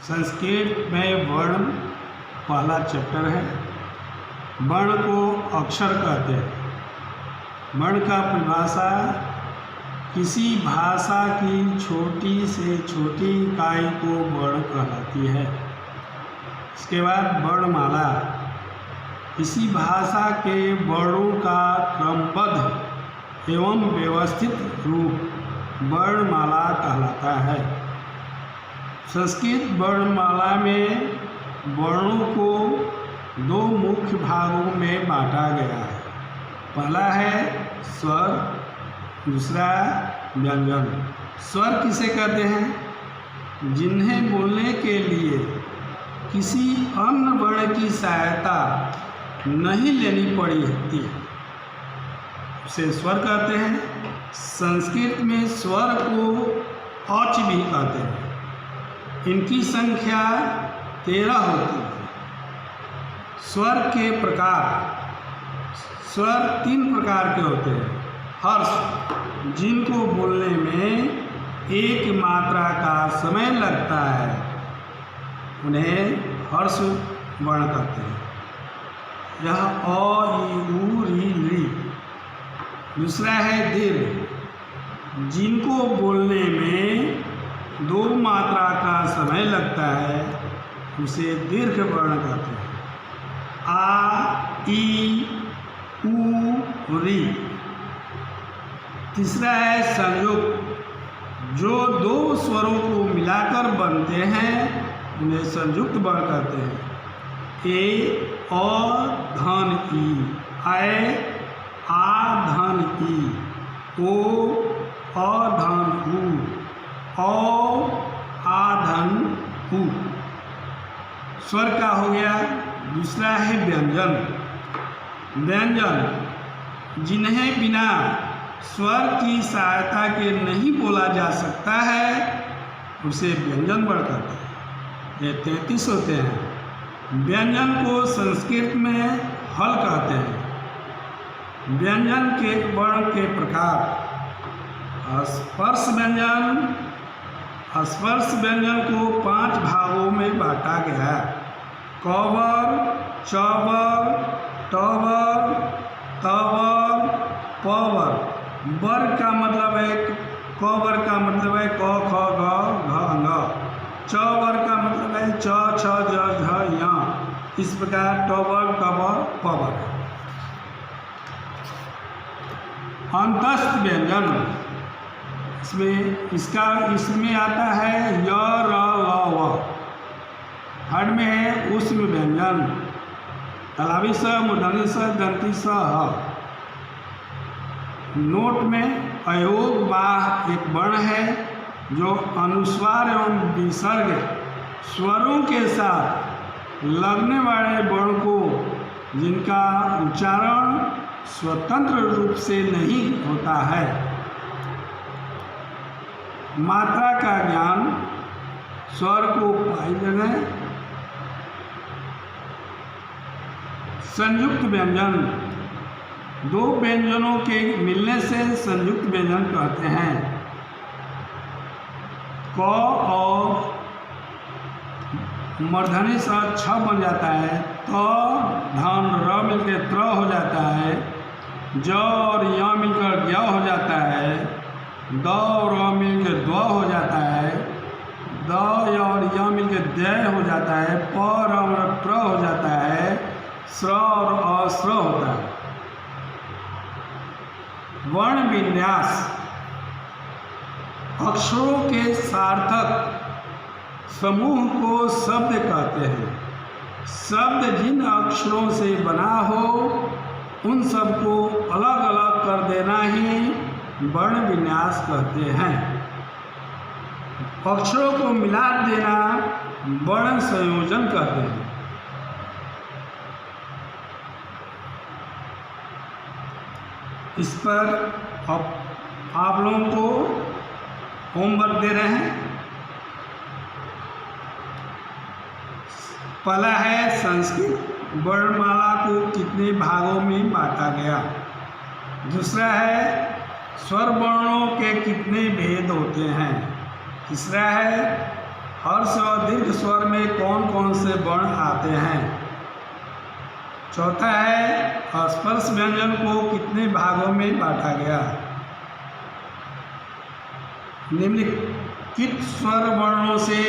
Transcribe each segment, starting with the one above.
संस्कृत में वर्ण पहला चैप्टर है। वर्ण को अक्षर कहते हैं। वर्ण का परिभाषा किसी भाषा की छोटी से छोटी इकाई को वर्ण कहलाती है। इसके बाद वर्णमाला किसी भाषा के वर्णों का क्रमबद्ध एवं व्यवस्थित रूप वर्णमाला कहलाता है। संस्कृत वर्णमाला में वर्णों को दो मुख्य भागों में बांटा गया है। पहला है स्वर, दूसरा व्यंजन। स्वर किसे कहते हैं? जिन्हें बोलने के लिए किसी अन्य वर्ण की सहायता नहीं लेनी पड़ी होती है, उसे स्वर कहते हैं। संस्कृत में स्वर को औच भी कहते हैं। इनकी संख्या 13 होती है। स्वर के प्रकार, स्वर 3 प्रकार के होते हैं। हर्ष, जिनको बोलने में एक मात्रा का समय लगता है, उन्हें हर्ष वर्ण कहते हैं। यह अ, ई, उ, री, ली। दूसरा है दीर्घ, जिनको बोलने में 2 मात्रा का समय लगता है, उसे दीर्घ वर्ण कहते हैं। आ, ई, उ, री। तीसरा है संयुक्त, जो 2 स्वरों को मिलाकर बनते हैं, उन्हें संयुक्त वर्ण कहते हैं। ए, अ, धन ई, ऐ, आ धन ई, ओ, अ धन उ, औ, आ धन उ। स्वर का हो गया। दूसरा है व्यंजन। व्यंजन, जिन्हें बिना स्वर की सहायता के नहीं बोला जा सकता है, उसे व्यंजन वर्ण कहते हैं। ये 33 होते हैं। व्यंजन को संस्कृत में हल कहते हैं। व्यंजन के वर्ण के प्रकार: स्पर्श व्यंजन। स्पर्श व्यंजन को 5 भागों में बांटा गया है। कवर, चवर, टवर, तवर, पवर। वर्ग का मतलब है, कवर का मतलब है क, ख, ग, घ, अंग। चवर का मतलब है च, छ, ज, झ, य। इस प्रकार टवर, टवर, पवर। अंतस्थ व्यंजन, इसमें आता है य, र, ल, व। हड में है ऊष्म व्यंजन, तालवी स, मूर्धनी स, दंती स, ह। नोट में अयोग बाह एक वर्ण है, जो अनुस्वार एवं विसर्ग स्वरों के साथ लगने वाले वर्ण को, जिनका उच्चारण स्वतंत्र रूप से नहीं होता है। मात्रा का ज्ञान, स्वर को पाई जगह। संयुक्त व्यंजन, 2 व्यंजनों के मिलने से संयुक्त व्यंजन कहते हैं। क और मूर्धनी स छ बन जाता है। त, धन, र मिलकर त्र हो जाता है। ज और य मिलकर ज्ञ हो जाता है। द और र मिलकर द्व हो जाता है। द और य मिलकर दय हो जाता है। प और प्र हो जाता है। स्र और अस्र होता है। वर्ण विन्यास, अक्षरों के सार्थक समूह को शब्द कहते हैं। शब्द जिन अक्षरों से बना हो, उन सबको अलग अलग कर देना ही वर्ण विन्यास कहते हैं। अक्षरों को मिला देना वर्ण संयोजन कहते हैं। इस पर आप लोगों को होमवर्क दे रहे हैं। पहला है संस्कृत वर्णमाला को कितने भागों में बांटा गया। दूसरा है स्वर वर्णों के कितने भेद होते हैं। तीसरा है हर्ष और दीर्घ स्वर में कौन कौन से वर्ण आते हैं? चौथा है स्पर्श व्यंजन को कितने भागों में बांटा गया? निम्नलिखित स्वर वर्णों से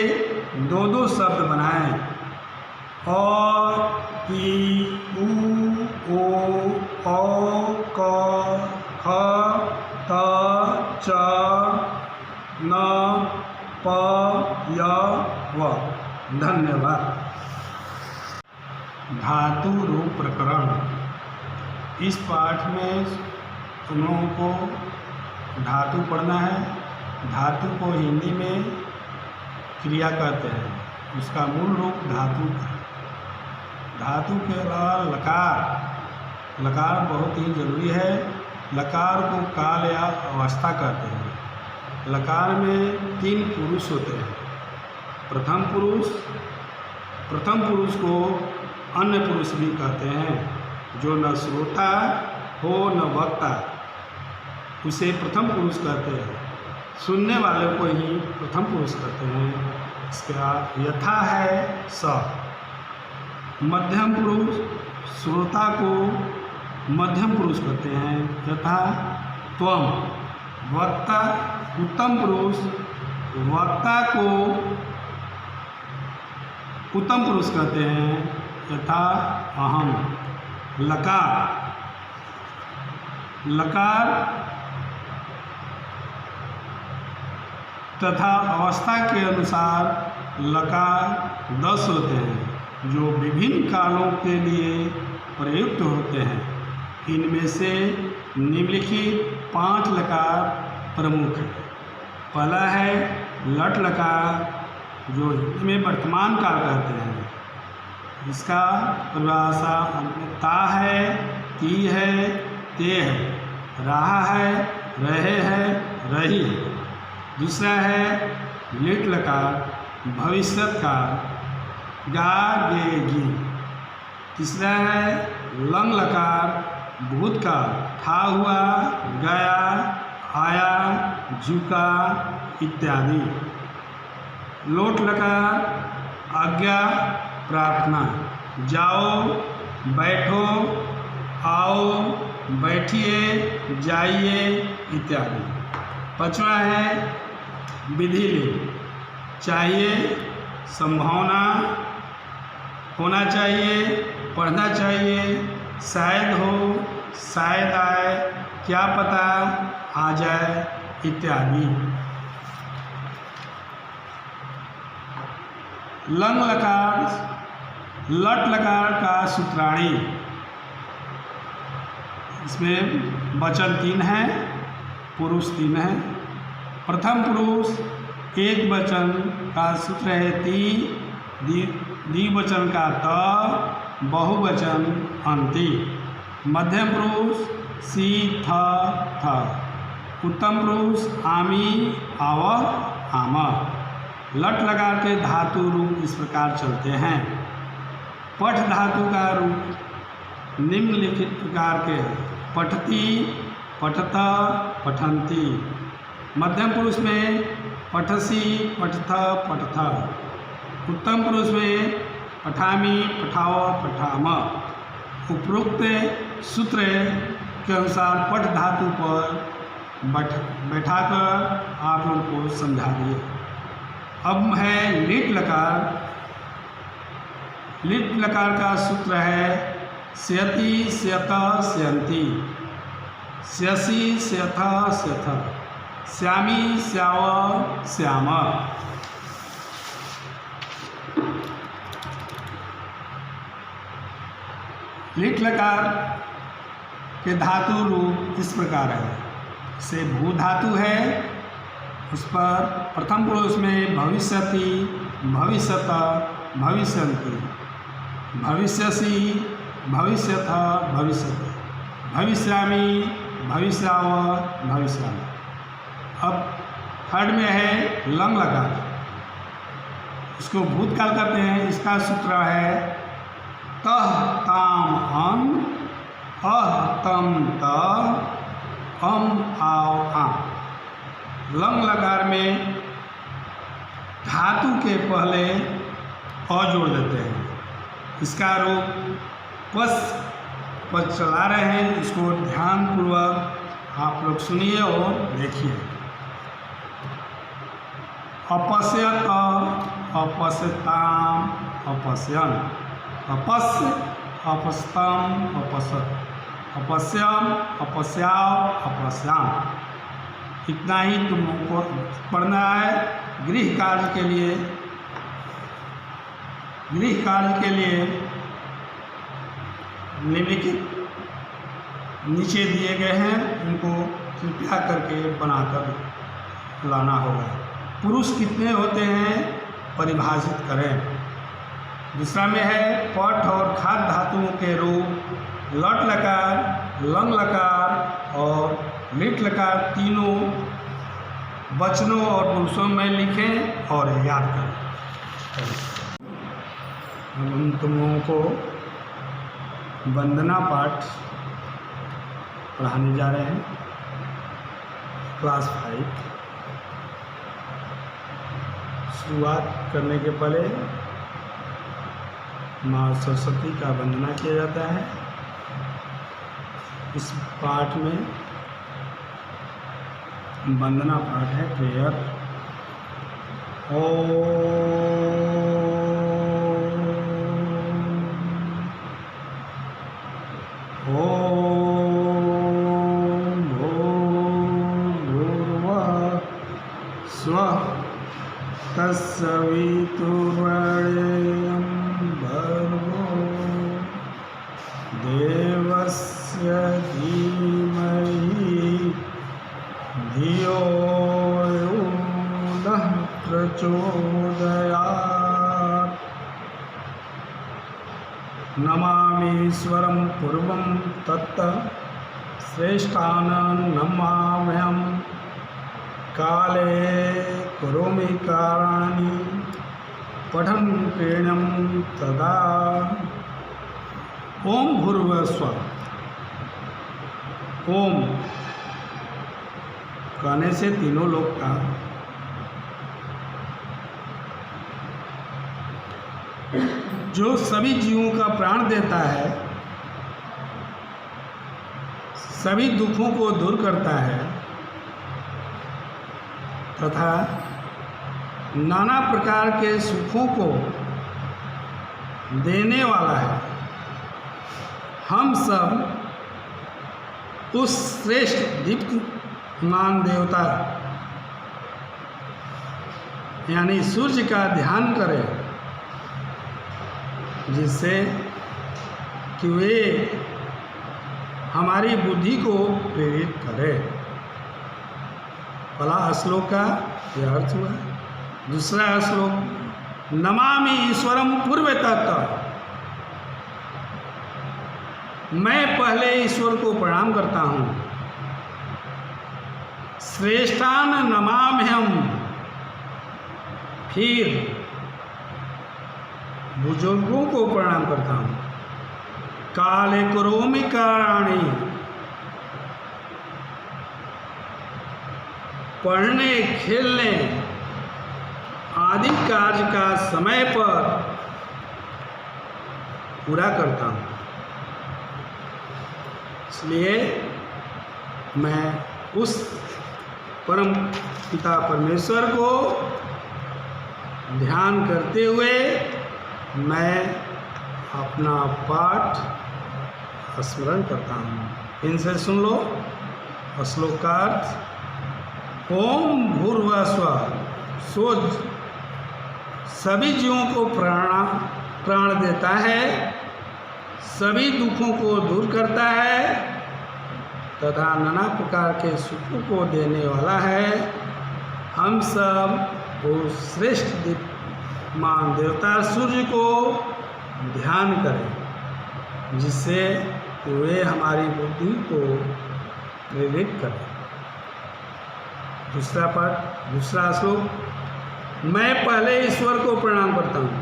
दो दो शब्द बनाएं। अ, ई, उ, ओ, औ, क, ख, त, च, न, प, य, व। धन्यवाद। धातु रूप प्रकरण। इस पाठ में तुम लोगों को धातु पढ़ना है। धातु को हिंदी में क्रिया कहते हैं। उसका मूल रूप धातु है। धातु के अलावा लकार, लकार बहुत ही जरूरी है। लकार को काल या अवस्था कहते हैं। लकार में 3 पुरुष होते हैं। प्रथम पुरुष को अन्य पुरुष भी कहते हैं। जो न श्रोता हो न वक्ता, उसे प्रथम पुरुष कहते हैं। सुनने वाले को ही प्रथम पुरुष कहते हैं। इसका यथा है स। मध्यम पुरुष, श्रोता को मध्यम पुरुष कहते हैं। यथा त्वम। वक्ता, उत्तम पुरुष, वक्ता को उत्तम पुरुष कहते हैं। यथा अहम। लकार, लकार तथा अवस्था के अनुसार लकार 10 होते हैं, जो विभिन्न कालों के लिए प्रयुक्त होते हैं। इनमें से निम्नलिखित 5 लकार प्रमुख हैं। पहला है लट लकार, जो हिंदी में वर्तमान काल कहते हैं। इसका परिभाषा ता है, ती है, ते है, रहा है, रहे है, रही है। दूसरा है लिट लकार, भविष्यत काल, गा, गे, गी। तीसरा है लंग लकार, भूतकाल, था, हुआ, गया, आया, झुका इत्यादि। लोट लकार, आज्ञा, प्रार्थना, जाओ, बैठो, आओ, बैठिए, जाइए इत्यादि। पांचवा है विधि लिंग, चाहिए, संभावना, होना चाहिए, पढ़ना चाहिए, शायद हो, शायद आए, क्या पता, आ जाए इत्यादि। लंग लकार, लट लकार का सूत्राणी। इसमें वचन 3 है, पुरुष 3 है। प्रथम पुरुष एक वचन का सूत्र है ती, द्विवचन का त, बहुवचन अंति। मध्यम पुरुष सी, थ, थ। उत्तम पुरुष आमी, आव, आम। लट लकार के धातु रूप इस प्रकार चलते हैं। पठ धातु का रूप निम्नलिखित प्रकार के हैं। पठती, पठत, पठन्ति। मध्यम पुरुष में पठसी, पठथ, पठथ। उत्तम पुरुष में पठामी, पठाव, पठाम। उपरोक्त सूत्र के अनुसार पठ धातु पर बैठाकर आप लोगों को समझा दिए। अब है लिट लकार। लिट लकार का सूत्र है स्यति, स्यत, स्यन्ति। स्यसि, स्यथ, स्यथ। श्यामी, श्याव, श्याम। लिट लकार के धातु रूप इस प्रकार है। से भू धातु है, उस पर प्रथम पुरुष में भविष्यति, भविष्यत, भविष्यन्ति। भविष्यसि, भविष्यथ, भविष्यति। भविष्यामि, भविष्याव, भविष्यामि। अब थर्ड में है लंग लकार, इसको भूतकाल कहते हैं। इसका सूत्र है तह, ताम, अम, अह, तम, त, अम, आव, आम। लंग लकार में धातु के पहले अ जोड़ देते हैं। इसका रूप पस पर चला रहे हैं, इसको ध्यानपूर्वक आप लोग सुनिए और देखिए। अपश्यत, अपश्यताम, अपश्यन, अपश्य, अपश्यतम, अपश्यत, अपश्यम, अपश्याव, अपश्याम। इतना ही तुमको पढ़ना है। गृह कार्य के लिए निम्नलिखित नीचे दिए गए हैं, उनको कृपया करके बनाकर लाना होगा। पुरुष कितने होते हैं परिभाषित करें। दूसरा में है पठ और खाद धातुओं के रूप लट लकार, लंग लकार और लिट लकार तीनों वचनों और पुरुषों में लिखें और याद करें। हम तुम लोगों को वंदना पाठ पढ़ाने जा रहे हैं, क्लास 5। शुरुआत करने के पहले माँ सरस्वती का वंदना किया जाता है। इस पाठ में वंदना पाठ है, प्रेयर। ओम भूर्भुवः स्वः तत्सवितुर्वरेण्यं भर्गो देवस्य धीमहि धियो यो नः प्रचोदयात्। नमामीश्वरं पूर्वं तत् श्रेष्ठान् नमाम्यहं काले करोमि कार्याणि पठन् क्रीडं तदा। ओम भूर्भुवः स्वः। ओम कहने से तीनों लोग का जो सभी जीवों का प्राण देता है, सभी दुखों को दूर करता है तथा नाना प्रकार के सुखों को देने वाला है। हम सब उस श्रेष्ठ दीप्तमान देवता यानी सूर्य का ध्यान करें, जिससे कि वे हमारी बुद्धि को प्रेरित करे। पहला श्लोक का यह अर्थ हुआ। दूसरा श्लोक नमामि ईश्वरम पूर्वतः। मैं पहले ईश्वर को प्रणाम करता हूँ। श्रेष्ठान नमाम्यहम्, फिर बुजुर्गों को प्रणाम करता हूँ। काले करोमि कार्याणि, पढ़ने खेलने आदि कार्य का समय पर पूरा करता हूँ। इसलिए मैं उस परम पिता परमेश्वर को ध्यान करते हुए मैं अपना पाठ स्मरण करता हूँ। इनसे सुन लो श्लोकार्थ। ओम भूर्भुवः स्वः। सो सभी जीवों को प्राण देता है, सभी दुखों को दूर करता है तथा नाना प्रकार के सुखों को देने वाला है। हम सब वो श्रेष्ठ दीप्तमान देवता सूर्य को ध्यान करें, जिससे वे हमारी बुद्धि को प्रेरित करें। दूसरा पाठ, दूसरा श्लोक। मैं पहले ईश्वर को प्रणाम करता हूँ,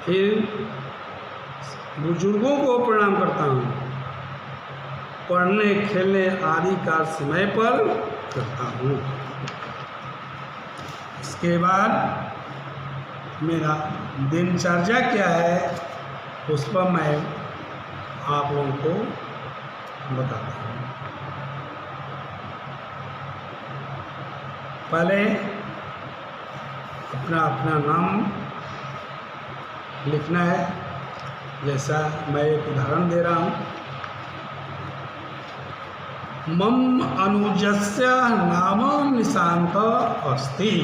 फिर बुजुर्गों को प्रणाम करता हूँ, पढ़ने खेलने आदि का समय पर करता हूँ। उसके बाद मेरा दिनचर्या क्या है उस पर मैं आप लोगों को बताता हूँ। पहले अपना अपना नाम लिखना है। जैसा मैं एक उदाहरण दे रहा हूँ। मम अनुजस्य नाम निशांत अस्ति।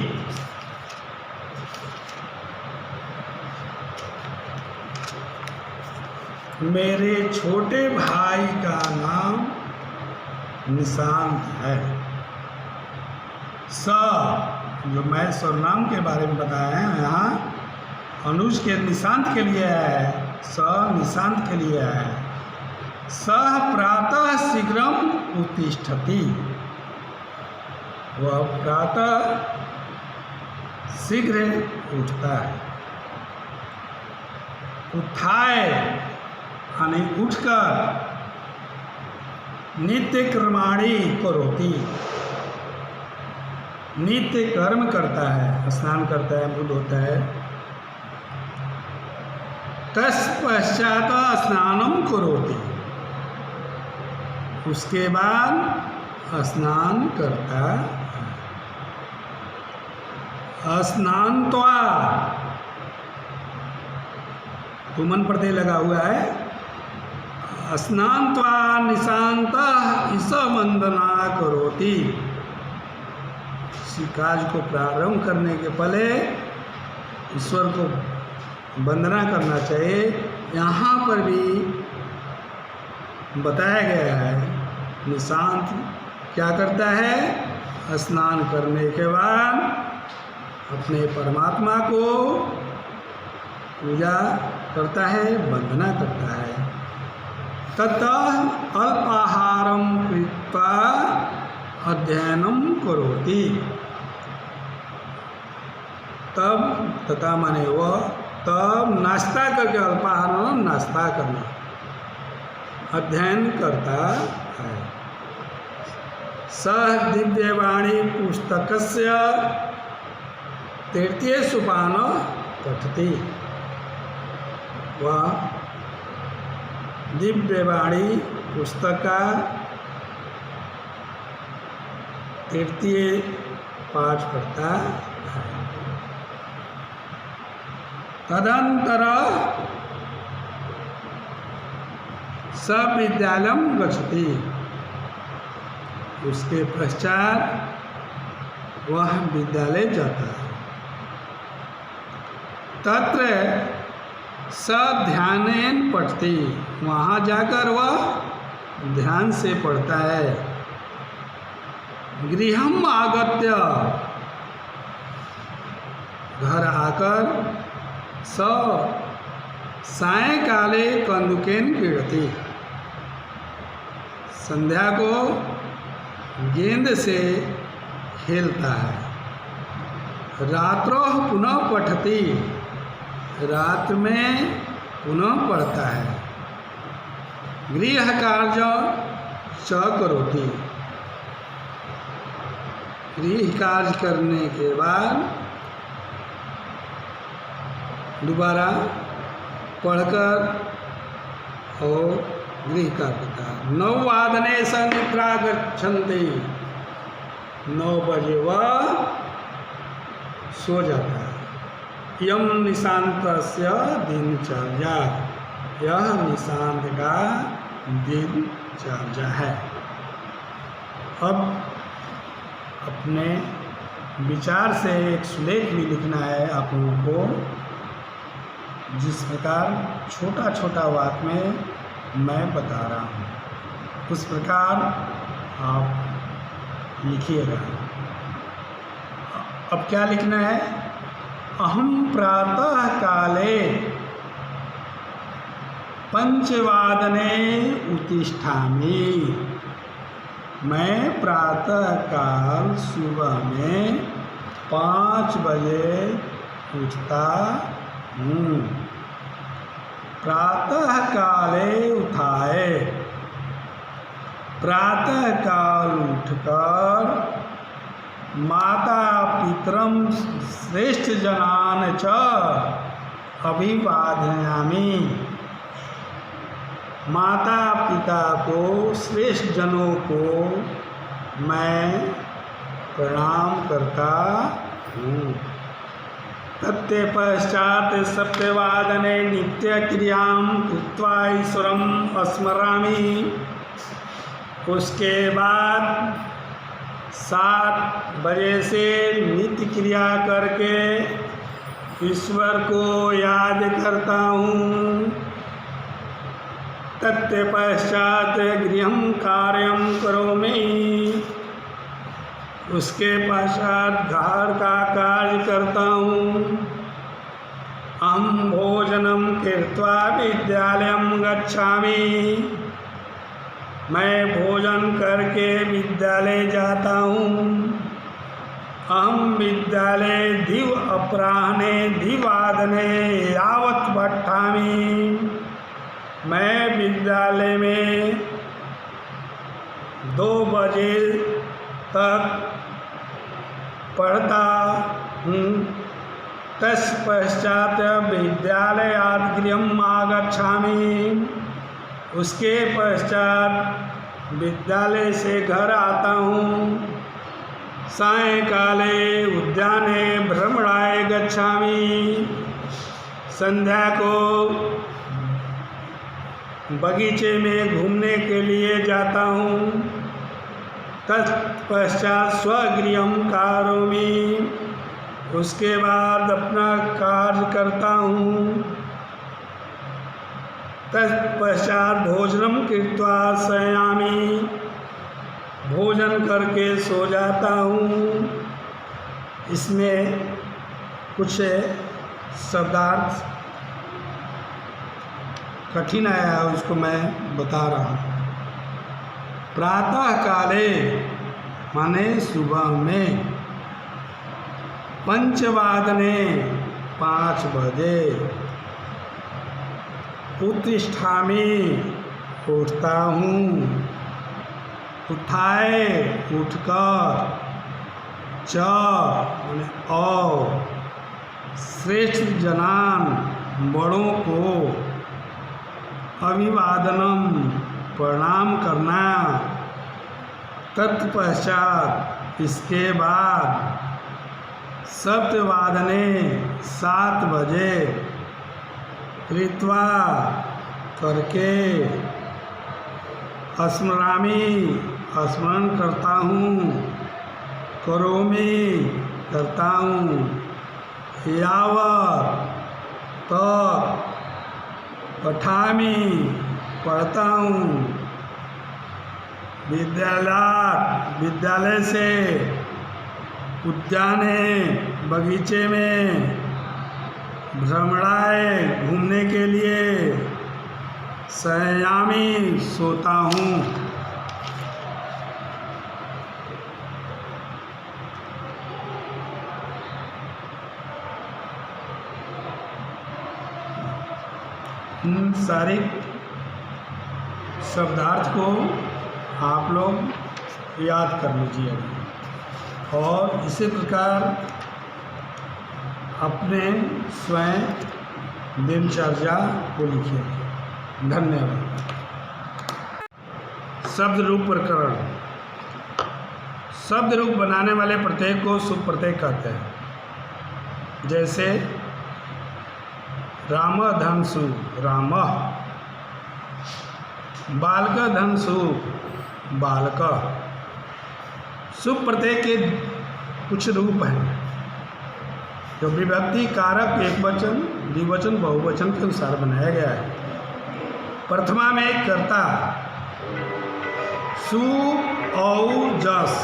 मेरे छोटे भाई का नाम निशांत है। स जो मैं सर्वनाम के बारे में बताया है, यहाँ अनुज के निशांत के लिए है, स निशांत के लिए है। सः प्रातः शीघ्रम उत्तिष्ठति। वह प्रातः शीघ्र उठता है। उत्थाय यानी उठकर नित्य कर्माणि करोति। नित्य कर्म करता है, स्नान करता है, मुंह धोता है। तत्पश्चात स्नानम करोति। उसके बाद स्नान करता है। स्नानत्वा तुमन प्रत्यय लगा हुआ है। स्नानत्वा निशांतः ईशवंदना करोति। किसी कार्य को प्रारंभ करने के पहले ईश्वर को वंदना करना चाहिए। यहाँ पर भी बताया गया है निशांत क्या करता है, स्नान करने के बाद अपने परमात्मा को पूजा करता है, वंदना करता है। ततः अल्पाहारम कृत्वा अध्ययनम करोति। तब तथा माने वह तब नाश्ता करके, अल्पाहार नाश्ता करना, अध्ययन करता है। सः दिव्यवाणी पुस्तकस्य तृतीय सोपान पठति। वह दिव्यवाणी पुस्तक का तृतीय पाठ पढ़ता है। तदंतर सविद्यालयम गच्छति। उसके पश्चात वह विद्यालय जाता है। तत्र सध्यानेन पठति। वहाँ जाकर वह ध्यान से पढ़ता है। गृहम आगत्य, घर आकर सायंकाले कंदुकेन क्रीडति। संध्या को गेंद से खेलता है। रात्रो पुनः पठति। रात में पुनः पढ़ता है। गृह कार्य च करोति। गृह कार्य करने के बाद दोबारा पढ़कर और गृह कार्य का 9 वादने संनिद्रा गच्छन्ति। 9 बजे वह सो जाता है। यम निशांतस्य दिनचर्या। यह निशांत का दिनचर्या है। अब अपने विचार से एक सुलेख भी लिखना है आप लोगों को। जिस प्रकार छोटा छोटा वाक्य में मैं बता रहा हूँ उस प्रकार आप लिखिएगा। अब क्या लिखना है? अहम प्रातः काले 5 वादने उत्तिष्ठामि। मैं प्रातः काल सुबह में 5 बजे उठता हूँ। प्रातः काले उठाए। प्रातः काल उठकर माता पितरम श्रेष्ठ जनान च अभिवादयामि। माता पिता को, श्रेष्ठ जनों को मैं प्रणाम करता हूँ। तत्ते पश्चात सप्तवादने नित्य क्रियां कृत्वा ईश्वरम स्मरामि। उसके बाद 7 बजे से नित्य क्रिया करके ईश्वर को याद करता हूँ। तत्ते पश्चात गृहं कार्यं करोमि। उसके पश्चात घर का कार्य करता हूँ। अहं भोजनं कृत्वा विद्यालयं गच्छामि। मैं भोजन करके विद्यालय जाता हूँ। अहं विद्यालये दिव अपराह्ने द्विवादने यावत् पठामि। मैं विद्यालय में 2 बजे तक पढ़ता हूँ। तत्पश्चात विद्यालयात् गृहम् आगच्छामि। उसके पश्चात विद्यालय से घर आता हूँ। सायंकाले उद्याने भ्रमणाय गच्छामि। संध्या को बगीचे में घूमने के लिए जाता हूँ। तत्पश्चात स्वगृहं करोमि। उसके बाद अपना कार्य करता हूँ। तत्पश्चात भोजनं कृत्वा शयामि। भोजन करके सो जाता हूँ। इसमें कुछ शब्दार्थ कठिन आया है, उसको मैं बता रहा हूँ। प्रातः काले माने सुबह में, पंचवादने 5 बजे, उत्तिष्ठामि उठता हूँ। उठाए उठकर, च माने और, श्रेष्ठ जनान बड़ों को, अभिवादनम प्रणाम करना। तत्पश्चात इसके बाद, सप्तवादने 7 बजे, कृत्वा करके, स्मरामि स्मरण करता हूँ, करोमि करता हूँ, यावत् तक, पठामि पढ़ता हूँ, विद्यालय से, उद्याने बगीचे में, भ्रमणाय घूमने के लिए, शयामि सोता हूँ। इन सारे शब्दार्थ को आप लोग याद कर लीजिए और इसी प्रकार अपने स्वयं दिनचर्या को लिखिए। धन्यवाद। शब्द रूप प्रकरण। शब्द रूप बनाने वाले प्रत्यय को शुभ प्रत्यय कहते हैं। जैसे राम धनसु, राम। बालक धनसु, बालक। शुभ प्रत्यय के कुछ रूप हैं जो विभक्ति कारक एकवचन, द्विवचन, बहुवचन के अनुसार बनाया गया है। प्रथमा में कर्ता, सु औ जस।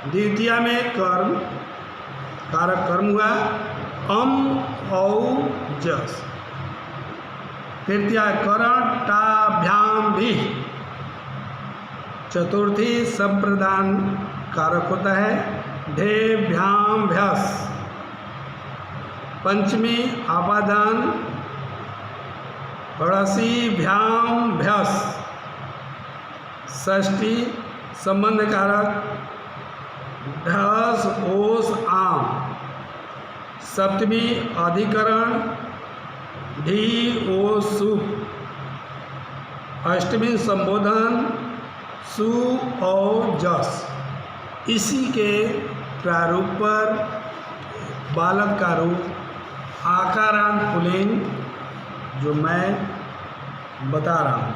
द्वितीया में कर्म, कारक कर्म हुआ, अम औ जस। तृतीया करण, टाभ्याम भी। चतुर्थी संप्रदान कारक होता है, ढेभ्याम भ्यस। पंचमी आपादान, षष्ठी भ्याम भ्यस। षष्ठी संबंध कारक ढस ओस आम। सप्तमी अधिकरण ढी ओ सुप। अष्टमी संबोधन सु और जस। इसी के प्रारूप पर बालक का रूप आकारांत पुल्लिंग जो मैं बता रहा हूँ।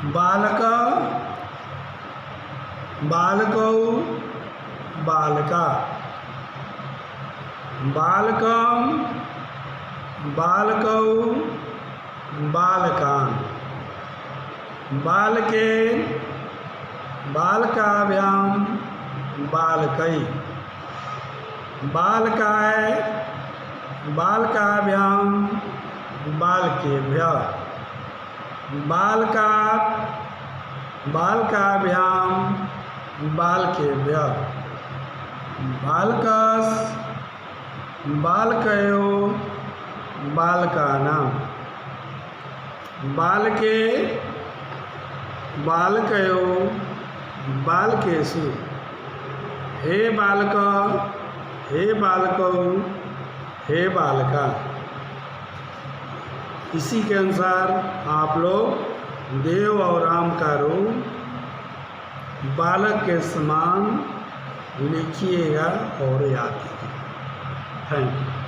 बालक, बालकौ, बालका। बालकम, बालकौ, बालकान। बालके, बालकाभ्याम, बालकै। बालकाय, बालकाभ्याम, बालकेभ्यः। बालकात्, बालकाभ्याम, बालकेभ्यः। बालकस्, बालकयोः, बालकानां। बालके, बालकयोः, बालकेषु। हे बालक, हे बालकौ, हे बालका। इसी के अनुसार आप लोग देव और राम का रूप बालक के समान लिखिएगा और याद कीजिएगा। Thank you.